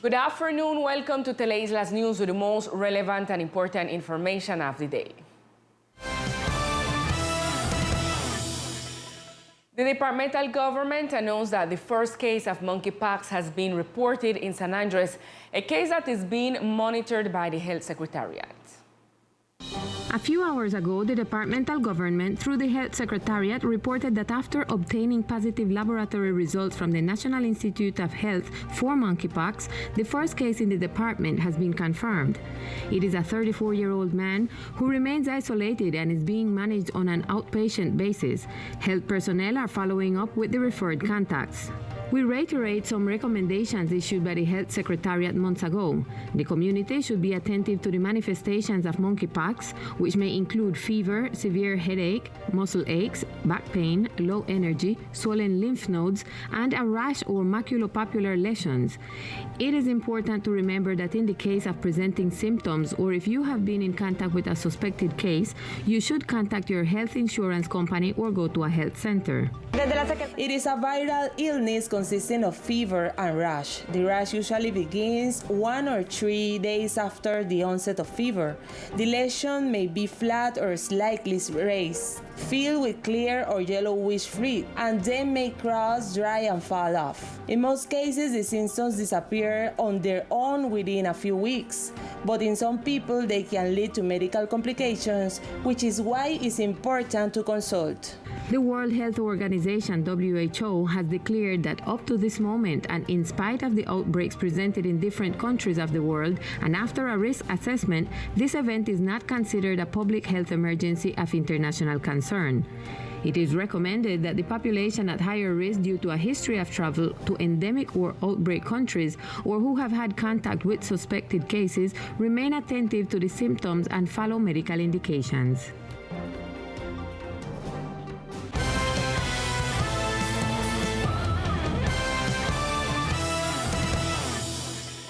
Good afternoon. Welcome to Teleislas News with the most relevant and important information of the day. The departmental government announced that the first case of monkeypox has been reported in San Andreas, a case that is being monitored by the Health Secretariat. A few hours ago, the departmental government, through the Health Secretariat, reported that after obtaining positive laboratory results from the National Institute of Health for monkeypox, the first case in the department has been confirmed. It is a 34-year-old man who remains isolated and is being managed on an outpatient basis. Health personnel are following up with the referred contacts. We reiterate some recommendations issued by the Health Secretariat months ago. The community should be attentive to the manifestations of monkeypox, which may include fever, severe headache, muscle aches, back pain, low energy, swollen lymph nodes, and a rash or maculopapular lesions. It is important to remember that in the case of presenting symptoms, or if you have been in contact with a suspected case, you should contact your health insurance company or go to a health center. It is a viral illness consisting of fever and rash. The rash usually begins 1 or 3 days after the onset of fever. The lesion may be flat or slightly raised, filled with clear or yellowish fluid, and then may cross, dry, and fall off. In most cases, the symptoms disappear on their own within a few weeks, but in some people they can lead to medical complications, which is why it's important to consult. The World Health Organization, WHO, has declared that up to this moment, and in spite of the outbreaks presented in different countries of the world, and after a risk assessment, this event is not considered a public health emergency of international concern. It is recommended that the population at higher risk due to a history of travel to endemic or outbreak countries, or who have had contact with suspected cases, remain attentive to the symptoms and follow medical indications.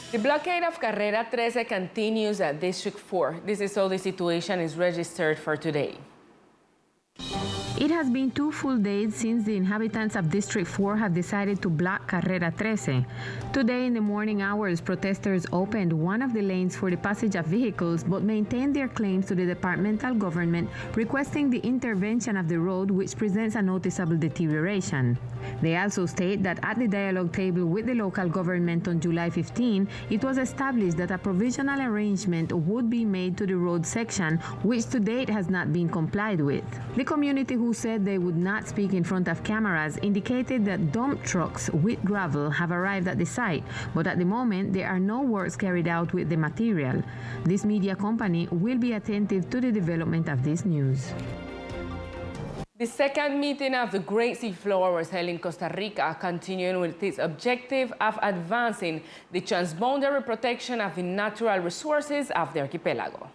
The blockade of Carrera Trece continues at District 4. This is how the situation is registered for today. It has been 2 full days since the inhabitants of District 4 have decided to block Carrera Trece. Today in the morning hours, protesters opened one of the lanes for the passage of vehicles but maintained their claims to the departmental government, requesting the intervention of the road, which presents a noticeable deterioration. They also state that at the dialogue table with the local government on July 15, it was established that a provisional arrangement would be made to the road section, which to date has not been complied with. The community, who said they would not speak in front of cameras, indicated that dump trucks with gravel have arrived at the site, but at the moment there are no works carried out with the material. This media company will be attentive to the development of this news. The second meeting of the Great Sea Floor was held in Costa Rica, continuing with its objective of advancing the transboundary protection of the natural resources of the archipelago.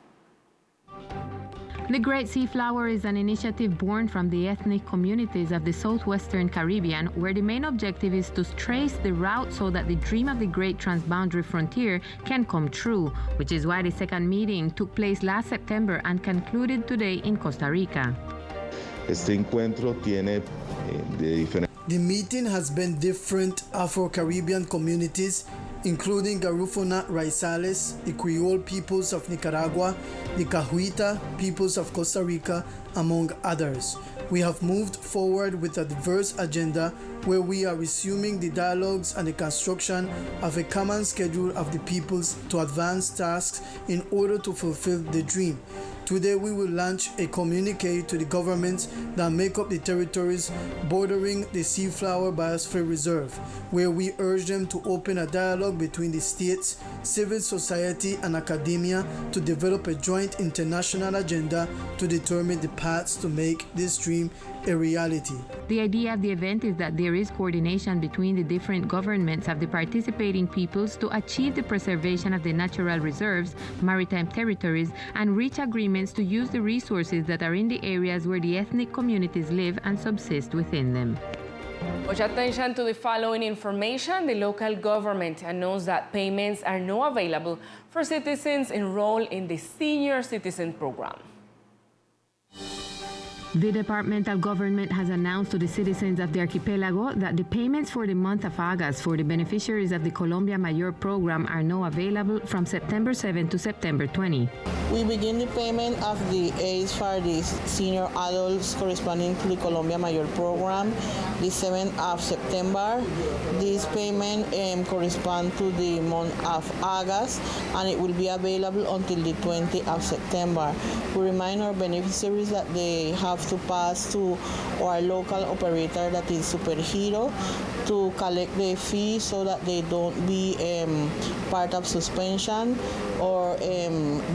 The Great Sea Flower is an initiative born from the ethnic communities of the southwestern Caribbean, where the main objective is to trace the route so that the dream of the great transboundary frontier can come true, which is why the second meeting took place last September and concluded today in Costa Rica. Este encuentro tiene de diferentes. The meeting has been different Afro-Caribbean communities, including Garufuna Raizales, the Creole peoples of Nicaragua, the Cahuita peoples of Costa Rica, among others. We have moved forward with a diverse agenda where we are resuming the dialogues and the construction of a common schedule of the peoples to advance tasks in order to fulfill the dream. Today we will launch a communique to the governments that make up the territories bordering the Seaflower Biosphere Reserve, where we urge them to open a dialogue between the states, civil society, and academia to develop a joint international agenda to determine the paths to make this dream a reality. The idea of the event is that there is coordination between the different governments of the participating peoples to achieve the preservation of the natural reserves, maritime territories, and reach agreements to use the resources that are in the areas where the ethnic communities live and subsist within them. Much attention to the following information. The local government announced that payments are now available for citizens enrolled in the Senior Citizen Program. The departmental government has announced to the citizens of the archipelago that the payments for the month of August for the beneficiaries of the Colombia Mayor program are now available from September 7 to September 20. We begin the payment of the aids for the senior adults corresponding to the Colombia Mayor program the 7th of September. This payment corresponds to the month of August, and it will be available until the 20th of September. We remind our beneficiaries that they have to pass to our local operator, that is Superhero, to collect their fees so that they don't be part of suspension or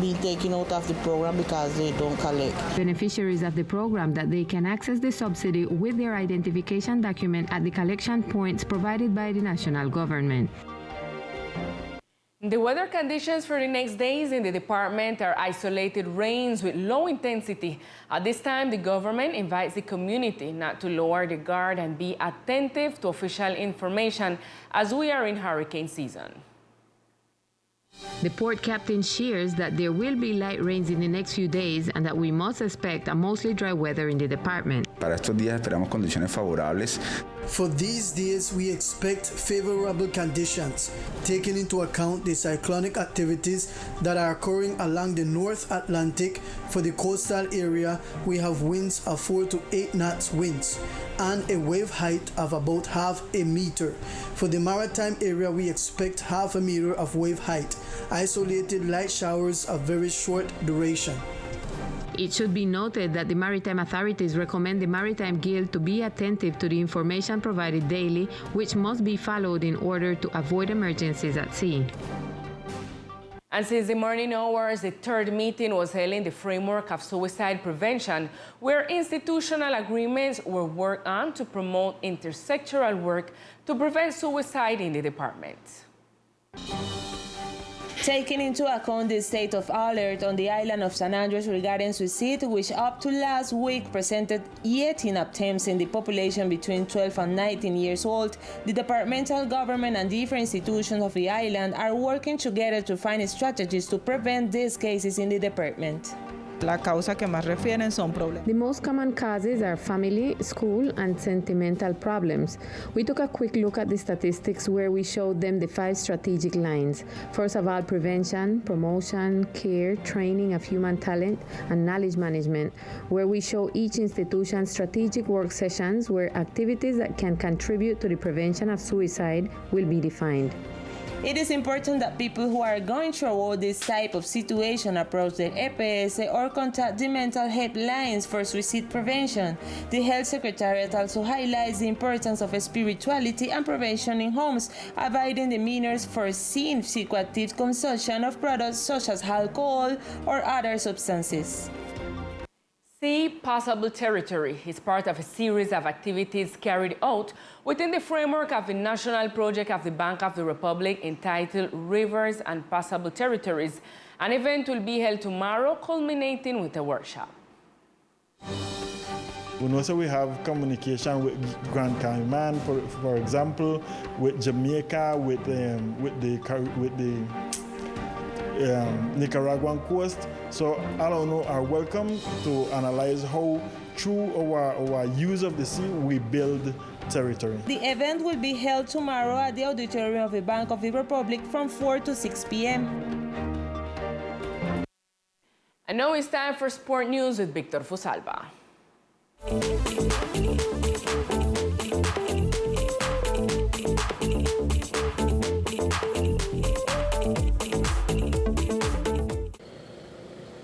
be taken out of the program because they don't collect. Beneficiaries of the program that they can access the subsidy with their identification document at the collection points provided by the national government. The weather conditions for the next days in the department are isolated rains with low intensity. At this time, the government invites the community not to lower the guard and be attentive to official information as we are in hurricane season. The port captain shares that there will be light rains in the next few days and that we must expect a mostly dry weather in the department. Para estos días esperamos condiciones favorables. For these days, we expect favorable conditions, taking into account the cyclonic activities that are occurring along the North Atlantic. For the coastal area, we have winds of 4 to 8 knots winds and a wave height of about half a meter. For the maritime area, we expect half a meter of wave height, isolated light showers of very short duration. It should be noted that the maritime authorities recommend the Maritime Guild to be attentive to the information provided daily, which must be followed in order to avoid emergencies at sea. And since the morning hours, the third meeting was held in the framework of suicide prevention, where institutional agreements were worked on to promote intersectoral work to prevent suicide in the department. Taking into account the state of alert on the island of San Andreas regarding suicide, which up to last week presented 18 attempts in the population between 12 and 19 years old, the departmental government and different institutions of the island are working together to find strategies to prevent these cases in the department. La causa que más refieren son problemas. The most common causes are family, school, and sentimental problems. We took a quick look at the statistics where we showed them the 5 strategic lines. First of all, prevention, promotion, care, training of human talent, and knowledge management, where we show each institution's strategic work sessions where activities that can contribute to the prevention of suicide will be defined. It is important that people who are going through this type of situation approach the EPS or contact the mental health lines for suicide prevention. The Health Secretariat also highlights the importance of spirituality and prevention in homes, avoiding the means for seeing psychoactive consumption of products such as alcohol or other substances. See Possible Territory is part of a series of activities carried out within the framework of the national project of the Bank of the Republic entitled Rivers and Possible Territories. An event will be held tomorrow, culminating with a workshop. We know we have communication with Grand Cayman, for example, with Jamaica, with the Nicaraguan coast. So all of us are welcome to analyze how through our use of the sea we build territory. The event will be held tomorrow at the auditorium of the Bank of the Republic from 4 to 6 p.m. And now it's time for sport news with Victor Fusalva.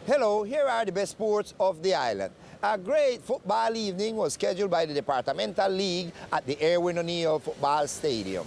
Hello, here are the best sports of the island. A great football evening was scheduled by the Departmental League at the Erwin O'Neill Football Stadium.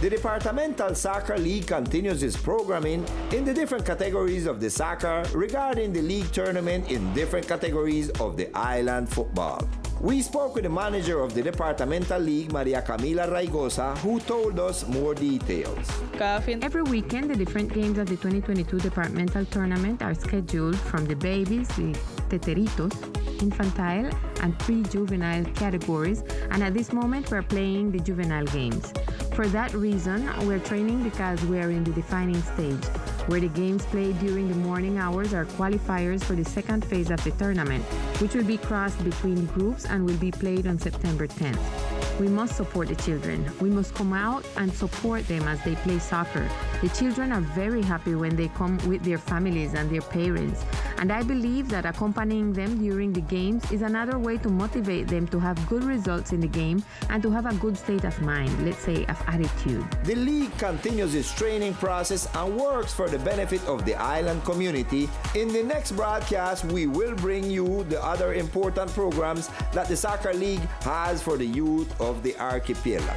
The Departmental Soccer League continues its programming in the different categories of the soccer regarding the league tournament in different categories of the island football. We spoke with the manager of the Departmental League, Maria Camila Raigosa, who told us more details. Every weekend, the different games of the 2022 departmental tournament are scheduled from the babies, the teteritos, infantile, and pre-juvenile categories, and at this moment, we're playing the juvenile games. For that reason, we're training because we are in the defining stage, where the games played during the morning hours are qualifiers for the second phase of the tournament. which will be crossed between groups and will be played on September 10th. We must support the children. We must come out and support them as they play soccer. The children are very happy when they come with their families and their parents. And I believe that accompanying them during the games is another way to motivate them to have good results in the game and to have a good state of mind, let's say, of attitude. The league continues its training process and works for the benefit of the island community. In the next broadcast, we will bring you the other important programs that the soccer league has for the youth of the archipelago.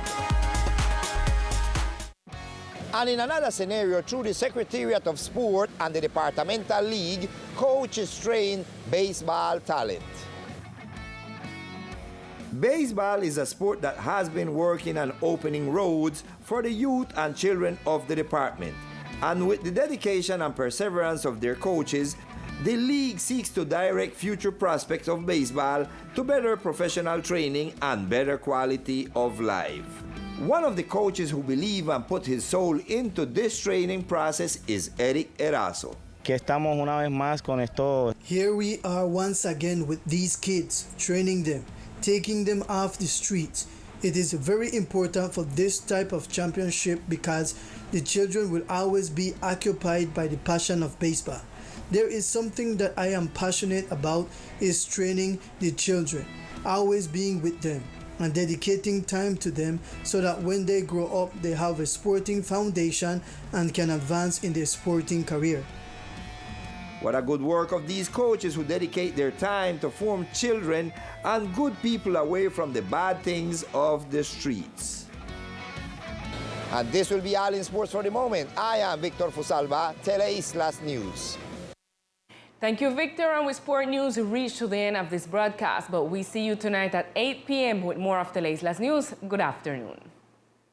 And in another scenario, through the Secretariat of Sport and the Departmental League, coaches train baseball talent. Baseball is a sport that has been working on opening roads for the youth and children of the department. And with the dedication and perseverance of their coaches, the league seeks to direct future prospects of baseball to better professional training and better quality of life. One of the coaches who believe and put his soul into this training process is Eric Erazo. Here we are once again with these kids, training them, taking them off the streets. It is very important for this type of championship because the children will always be occupied by the passion of baseball. There is something that I am passionate about is training the children, always being with them and dedicating time to them so that when they grow up, they have a sporting foundation and can advance in their sporting career. What a good work of these coaches who dedicate their time to form children and good people away from the bad things of the streets. And this will be all in sports for the moment. I am Victor Fusalva, Teleislas News. Thank you, Victor. And with sport news, we reach to the end of this broadcast, but we see you tonight at 8 p.m. with more of Teleislas News. Good afternoon.